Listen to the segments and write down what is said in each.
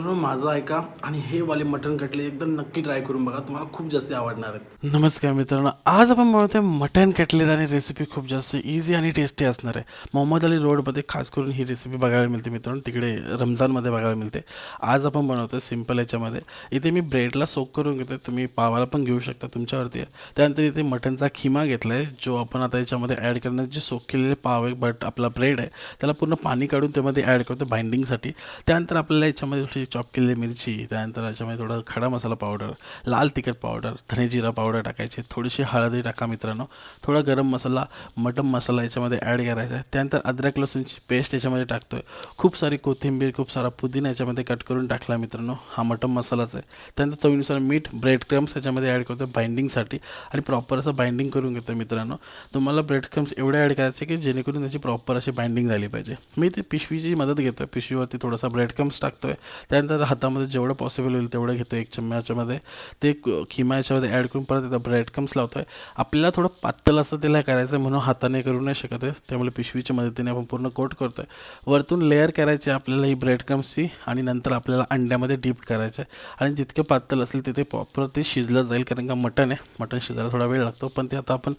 तर माझं ऐका आणि हे वाले मटण कटले एकदम नक्की ट्राय करून बघा, तुम्हाला खूप जास्त आवडणार आहेत. नमस्कार मित्रांनो, आज आपण बनवतोय मटण कटलेट आणि रेसिपी खूप जास्त इझी आणि टेस्टी असणार आहे. मोहम्मद अली रोडमध्ये खास करून ही रेसिपी बघायला मिळते मित्रांनो, तिकडे रमजानमध्ये बघायला मिळते. आज आपण बनवतोय सिम्पल याच्यामध्ये. इथे मी ब्रेडला सोक करून घेतोय, तुम्ही पावाला पण घेऊ शकता, तुमच्यावरती आहे. त्यानंतर इथे मटणचा खिमा घेतला आहे, जो आपण आता याच्यामध्ये ॲड करण्यात जे सोक केलेले पाव आहे बट आपला ब्रेड आहे त्याला पूर्ण पाणी काढून त्यामध्ये ॲड करतो बाइंडिंगसाठी. त्यानंतर आपल्याला याच्यामध्ये थोडी चॉप केलेली मिरची, त्यानंतर याच्यामध्ये थोडा खडा मसाला पावडर, लाल तिखट पावडर, धने जिरा पावडर टाकायचे, थोडीशी हळदी टाका मित्रांनो, थोडा गरम मसाला, मटन मसाला याच्यामध्ये ॲड करायचा आहे. त्यानंतर अद्रक लसूणची पेस्ट याच्यामध्ये टाकतो आहे, खूप सारी कोथिंबीर, खूप सारा पुदिना याच्यामध्ये कट करून टाकला मित्रांनो. हा मटन मसालाच आहे. त्यानंतर चवीनुसार मीठ, ब्रेड क्रम्स याच्यामध्ये ॲड करतो बाइंडिंगसाठी आणि प्रॉपर असं बाइंडिंग करून घेतो मित्रांनो. तुम्हाला ब्रेड क्रम्स एवढे ॲड करायचे की जेणेकरून त्याची प्रॉपर अशी बाइंडिंग झाली पाहिजे. मी ते पिशवीची मदत घेतो आहे, पिशवीवरती थोडासा ब्रेड क्रम्स टाकतो आहे. त्यानंतर हातामध्ये जेवढं पॉसिबल होईल तेवढं घेतो, एक चम्मचामध्ये ते खिमा याच्यामध्ये ॲड करून परत एकदा ब्रेड क्रम्स लावतो आहे. आपल्याला थोडं पातळ असं त्याला करायचं आहे म्हणून हाताने करू नाही शकत आहे, त्यामुळे पिशवीच्या मदतीने आपण पूर्ण कोट करतो आहे. वरतून लेअर करायची आपल्याला ही ब्रेड क्रम्सची आणि नंतर आपल्याला अंड्यामध्ये डीप करायचं आहे. आणि जितकं पातळ असेल तिथे प्रॉपर ते शिजलं जाईल, कारण का मटण आहे, मटण शिजायला थोडा वेळ लागतो, पण ते आता आपण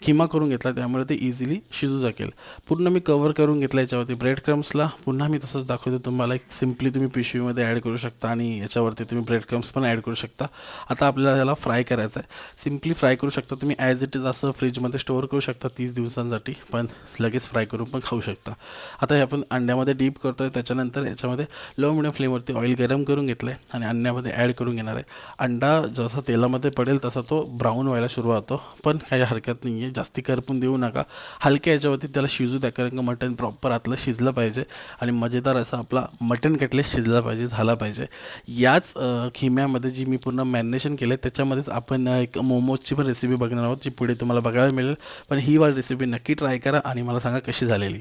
खिमा करून घेतला त्यामुळे ते इझिली शिजू शकेल. पूर्ण मी कवर करून घेतलं याच्यावरती ब्रेड क्रम्सला. पुन्हा मी तसंच दाखवतो तुम्हाला, एक सिम्पली तुम्ही पिशवीमध्ये ॲड करू शकता आणि याच्यावरती तुम्ही ब्रेड क्रम्स पण ॲड करू शकता. आता आपल्याला त्याला फ्राय करायचं आहे. सिम्पली फ्राय करू शकता तुम्ही, ॲज इट इज असं फ्रीजमध्ये स्टोअर करू शकता 30 दिवसांसाठी, पण लगेच फ्राय करून पण खाऊ शकता. आता हे आपण अंड्यामध्ये डीप करतो आहे. त्याच्यानंतर याच्यामध्ये लो मिडियम फ्लेमवरती ऑइल गरम करून घेतलं आहे आणि अंड्यामध्ये ॲड करून घेणार आहे. अंडा जसा तेलामध्ये पडेल तसा तो ब्राऊन व्हायला सुरुवात होतो, पण काही हरकत नाही आहे, जास्ती करपून देऊ नका. हलक्या याच्यावरती त्याला शिजू द्या, कारण का मटण प्रॉपर आतलं शिजलं पाहिजे आणि मजेदार असा आपला मटण कटलेट शिजला पाहिजे, झाला पाहिजे. याच खिम्यामध्ये जी मी पूर्ण मॅरिनेशन केलं आहे त्याच्यामध्येच आपण एक मोमोजची पण रेसिपी बघणार आहोत, जी पुढे तुम्हाला बघायला मिळेल. पण ही वाली रेसिपी नक्की ट्राय करा आणि मला सांगा कशी झालेली.